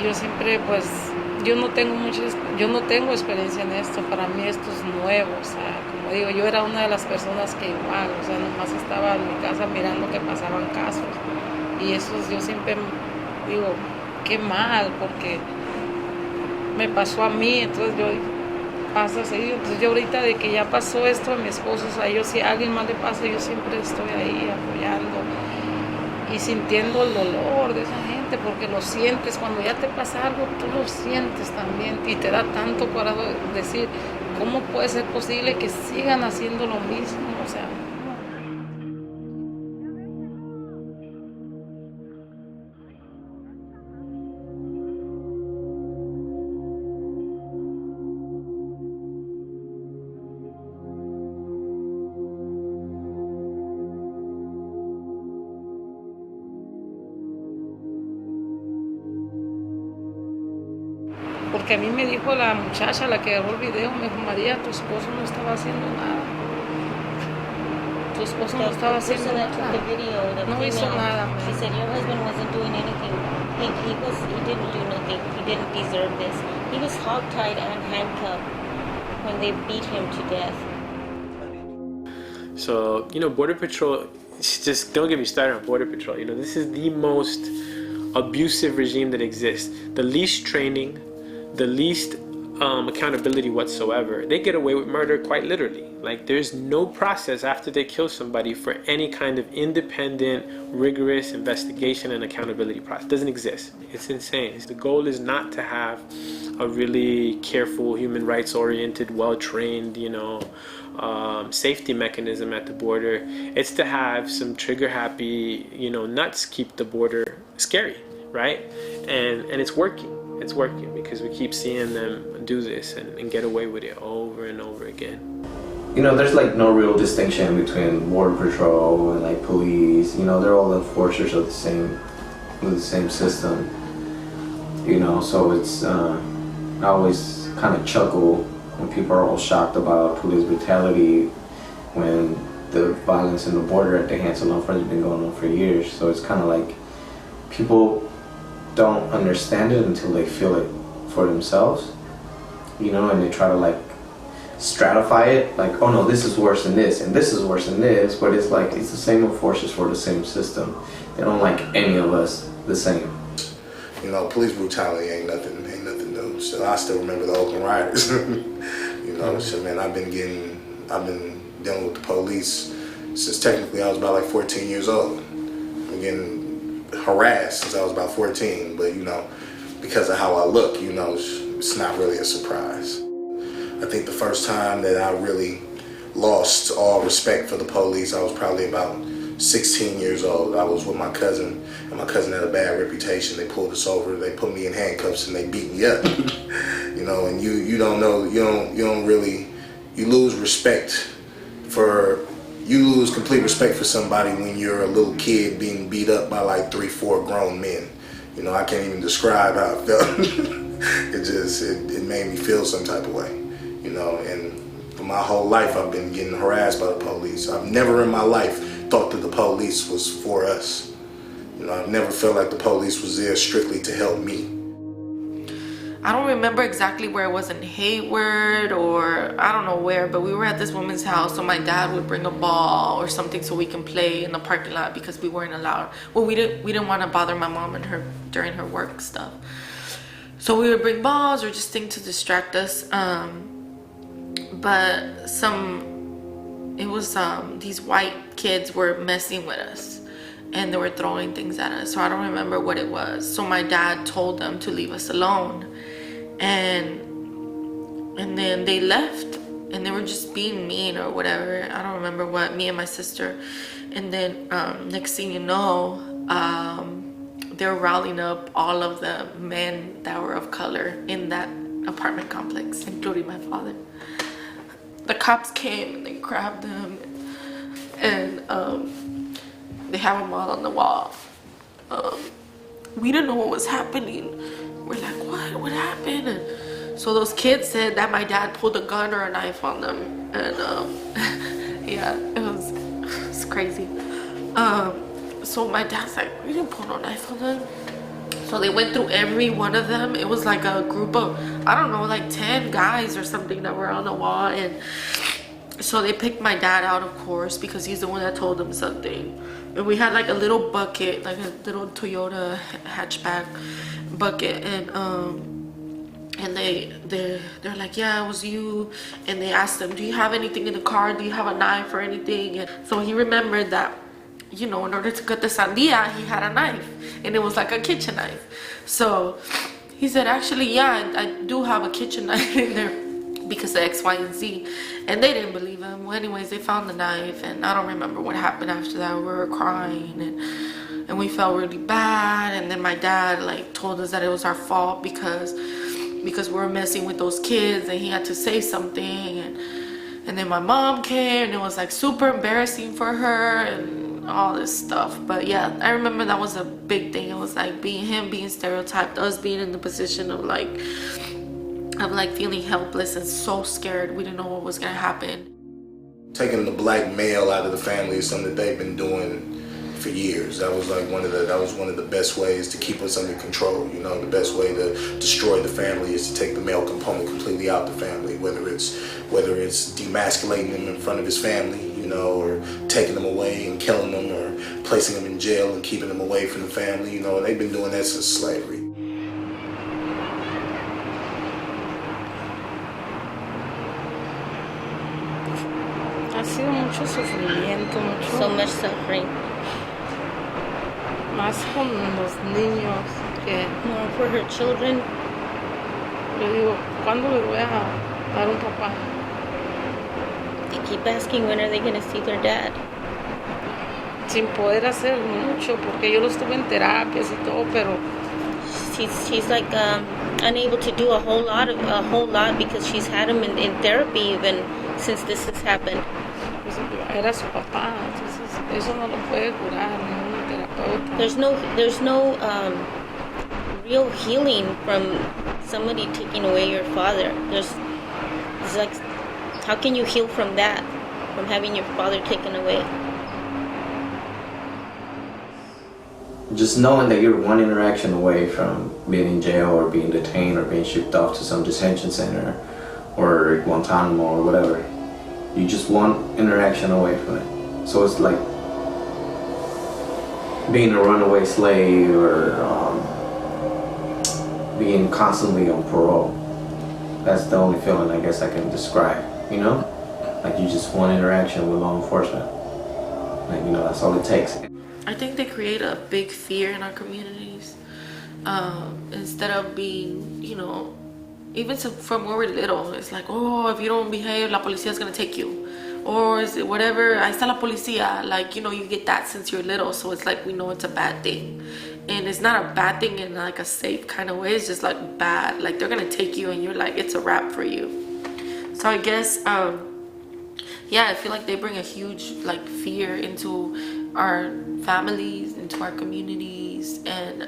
yo siempre pues, yo no tengo experiencia en esto, para mí esto es nuevo, o sea, como digo, yo era una de las personas que igual, o sea, nomás estaba en mi casa mirando que pasaban casos, y eso yo siempre digo, qué mal, porque me pasó a mí, entonces yo pasa seguido, entonces yo ahorita de que ya pasó esto a mi esposo, o sea, yo si a alguien más le pasa, yo siempre estoy ahí apoyando y sintiendo el dolor de esa gente, porque lo sientes, cuando ya te pasa algo, tú lo sientes también, y te da tanto coraje decir, ¿cómo puede ser posible que sigan haciendo lo mismo? O sea, porque a mí me dijo la muchacha, la que grabó el video, me dijo, María, tu esposo no estaba haciendo nada. Tu esposo no estaba haciendo nada. No hizo nada. She said your husband wasn't doing anything. He didn't do nothing. He didn't deserve this. He was hogtied and handcuffed when they beat him to death. So, Border Patrol, just don't get me started on Border Patrol. This is the most abusive regime that exists. The least training, the least accountability whatsoever. They get away with murder quite literally. Like, there's no process after they kill somebody for any kind of independent, rigorous investigation and accountability process. It doesn't exist. It's insane. The goal is not to have a really careful, human rights oriented, well-trained, safety mechanism at the border. It's to have some trigger happy, nuts keep the border scary, right? And it's working. It's working because we keep seeing them do this and get away with it over and over again. There's like no real distinction between Border Patrol and like police. They're all enforcers of the same system. So it's I always kind of chuckle when people are all shocked about police brutality when the violence in the border at the hands of law enforcement has been going on for years. So it's kind of like people don't understand it until they feel it for themselves, and they try to like stratify it, like, oh no, this is worse than this, and this is worse than this, but it's like, it's the same enforcers for the same system. They don't like any of us the same. Police brutality ain't nothing new. So I still remember the Oakland rioters. So man, I've been dealing with the police since technically I was about like 14 years old. I'm getting harassed since I was about 14, but because of how I look, it's not really a surprise. I think the first time that I really lost all respect for the police, I was probably about 16 years old. I was with my cousin, and my cousin had a bad reputation. They pulled us over, they put me in handcuffs, and they beat me up. And you don't know, you lose respect you lose complete respect for somebody when you're a little kid being beat up by like 3-4 grown men. I can't even describe how I felt. It made me feel some type of way, and for my whole life I've been getting harassed by the police. I've never in my life thought that the police was for us. I've never felt like the police was there strictly to help me. I don't remember exactly where it was in Hayward or I don't know where, but we were at this woman's house, so my dad would bring a ball or something so we can play in the parking lot because we weren't allowed. Well, we didn't want to bother my mom and her during her work stuff. So we would bring balls or just things to distract us. But these white kids were messing with us and they were throwing things at us. So I don't remember what it was. So my dad told them to leave us alone. And then they left and they were just being mean or whatever. I don't remember what, me and my sister. And then next thing you know, they're rounding up all of the men that were of color in that apartment complex, including my father. The cops came and they grabbed them and they have them all on the wall. We didn't know what was happening. We're like, what happened? And so those kids said that my dad pulled a gun or a knife on them. And yeah, it's crazy. So my dad's like, we didn't pull no knife on them. So they went through every one of them. It was like a group of, I don't know, like 10 guys or something that were on the wall. And so they picked my dad out, of course, because he's the one that told them something. And we had like a little bucket, like a little Toyota hatchback bucket. And they're like, yeah, it was you. And they asked him, do you have anything in the car? Do you have a knife or anything? And so he remembered that, you know, in order to cut the sandia, he had a knife. And it was like a kitchen knife. So he said, actually, yeah, I do have a kitchen knife in there because of X, Y, and Z. And they didn't believe him. Well, anyways, they found the knife. And I don't remember what happened after that. We were crying and we felt really bad. And then my dad like told us that it was our fault because we were messing with those kids and he had to say something. And then my mom came and it was like super embarrassing for her and all this stuff. But yeah, I remember that was a big thing. It was like being stereotyped, us being in the position of like feeling helpless and so scared. We didn't know what was gonna happen. Taking the black male out of the family is something that they've been doing for years. That was one of the best ways to keep us under control. You know, the best way to destroy the family is to take the male component completely out the family, whether it's demasculating him in front of his family, you know, or taking them away and killing them, or placing them in jail and keeping them away from the family. You know, and they've been doing that since slavery. Ha sido mucho sufrimiento, So much suffering. más con los niños, que More for her children. yo digo, ¿cuándo les voy a dar un papá? They keep asking when are they going to see their dad. Sin poder hacer mucho, porque yo los tuve en terapias y todo, pero She's like unable to do a whole lot because she's had him in therapy even since this has happened. pues, era su papá, entonces eso no lo puede curar ningún terapeuta. There's no real healing from somebody taking away your father. It's like, how can you heal from that, from having your father taken away? Just knowing that you're one interaction away from being in jail or being detained or being shipped off to some detention center or Guantanamo or whatever. You're just one interaction away from it. So it's like being a runaway slave or being constantly on parole. That's the only feeling I guess I can describe, you know? Like you just one interaction with law enforcement. Like, you know, that's all it takes. I think they create a big fear in our communities. Instead of being, you know, even from when we're little, it's like, oh, if you don't behave, la policía is gonna take you. Or is it whatever, ahí está la policía. Like, you know, you get that since you're little, so it's like we know it's a bad thing. And it's not a bad thing in like a safe kind of way, it's just like bad. Like they're gonna take you and you're like, it's a wrap for you. So I guess, yeah, I feel like they bring a huge like fear into our families, into our communities, and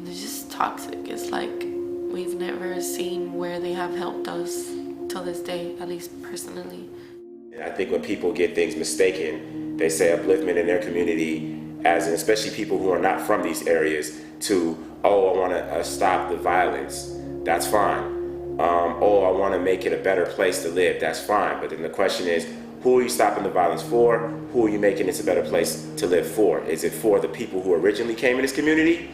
it's just toxic. It's like we've never seen where they have helped us till this day, at least personally. I think when people get things mistaken, they say upliftment in their community, as in especially people who are not from these areas, to, oh, I want to stop the violence. That's fine. Oh, I want to make it a better place to live. That's fine. But then the question is, who are you stopping the violence for? Who are you making this a better place to live for? Is it for the people who originally came in this community?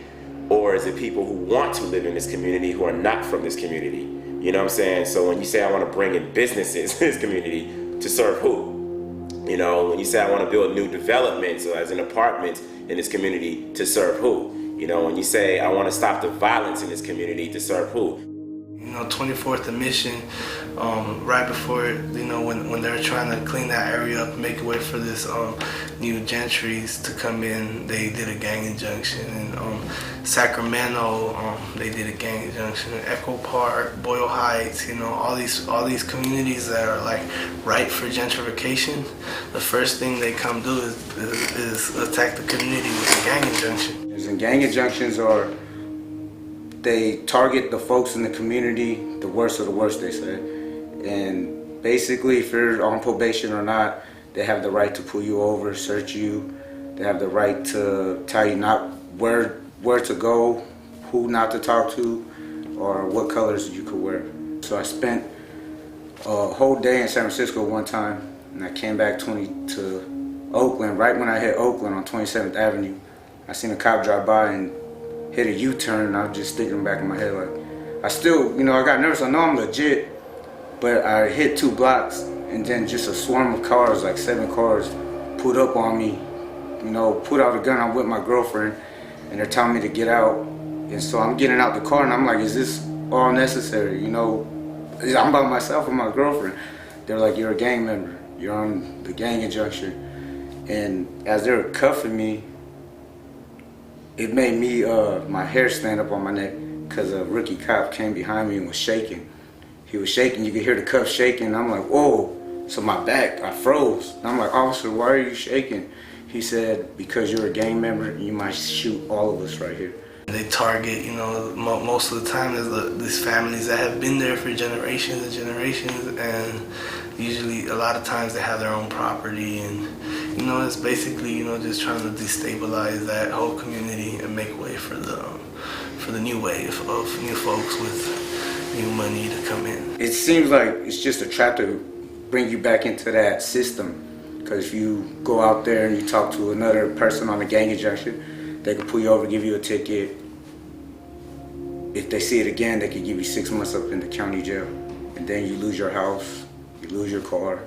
Or is it people who want to live in this community who are not from this community? You know what I'm saying? So when you say I want to bring in businesses in this community, to serve who? You know, when you say I want to build new developments, so as an apartment in this community, to serve who? You know, when you say I want to stop the violence in this community, to serve who? You know, 24th and Mission, right before, you know, when they were trying to clean that area up, make way for this new gentries to come in, they did a gang injunction. And Sacramento, they did a gang injunction. Echo Park, Boyle Heights, you know, all these communities that are like ripe for gentrification. The first thing they come do is attack the community with a gang injunction. And gang injunctions are, they target the folks in the community, the worst of the worst, they say. And basically, if you're on probation or not, they have the right to pull you over, search you. They have the right to tell you not where where to go, who not to talk to, or what colors you could wear. So I spent a whole day in San Francisco one time, and I came back to Oakland. Right when I hit Oakland on 27th Avenue, I seen a cop drive by and hit a U-turn, and I was just thinking back in my head, like, I still, I got nervous. I know I'm legit, but I hit 2 blocks, and then just a swarm of cars, like 7 cars, pulled up on me, put out a gun. I'm with my girlfriend, and they're telling me to get out. And so I'm getting out the car, and I'm like, is this all necessary? I'm by myself with my girlfriend. They're like, you're a gang member. You're on the gang injunction. And as they were cuffing me, it made me, my hair stand up on my neck, because a rookie cop came behind me and was shaking. He was shaking. You could hear the cuffs shaking. I'm like, whoa. So my back, I froze. And I'm like, officer, why are you shaking? He said, because you're a gang member, you might shoot all of us right here. They target, most of the time there's these families that have been there for generations and generations, and usually a lot of times they have their own property, and it's basically just trying to destabilize that whole community and make way for the new wave of new folks with new money to come in. It seems like it's just a trap to bring you back into that system, because if you go out there and you talk to another person on a gang injunction, they could pull you over, give you a ticket. If they see it again, they could give you 6 months up in the county jail. And then you lose your house, you lose your car,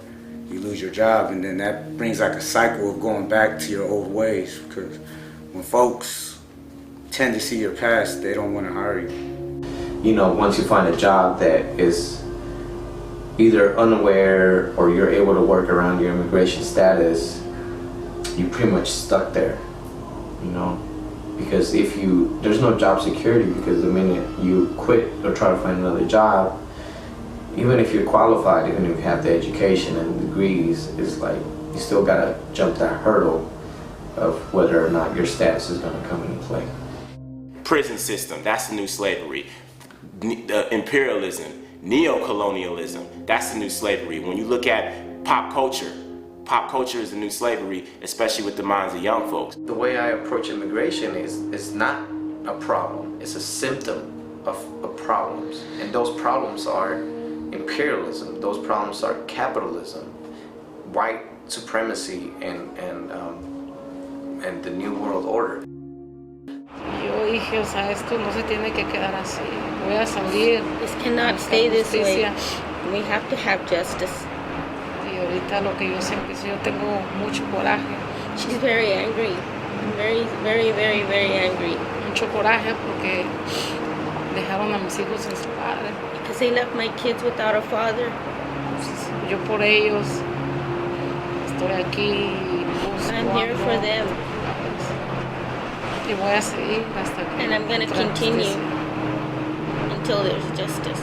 you lose your job, and then that brings like a cycle of going back to your old ways. Because when folks tend to see your past, they don't want to hire you. Once you find a job that is either unaware or you're able to work around your immigration status, you're pretty much stuck there. Because there's no job security, because the minute you quit or try to find another job, even if you're qualified, even if you have the education and degrees, it's like you still gotta jump that hurdle of whether or not your status is gonna come into play. Prison system, that's the new slavery. Imperialism, neo-colonialism, that's the new slavery. When you look at pop culture is the new slavery, especially with the minds of young folks. The way I approach immigration is not a problem, it's a symptom of problems. And those problems are imperialism, those problems are capitalism, white supremacy, and the New World Order. Yo dije, esto no se tiene que quedar así. Voy a salir. This cannot stay this way. We have to have justice. Y ahorita lo que yo siempre, yo tengo mucho coraje. She's very angry. Very, very, very, very angry. Mucho coraje porque dejaron a mis hijos sin su padre. Because they left my kids without a father. Entonces, yo por ellos estoy aquí. I'm here for them. Y voy a seguir hasta que. And I'm going to continue until there's justice.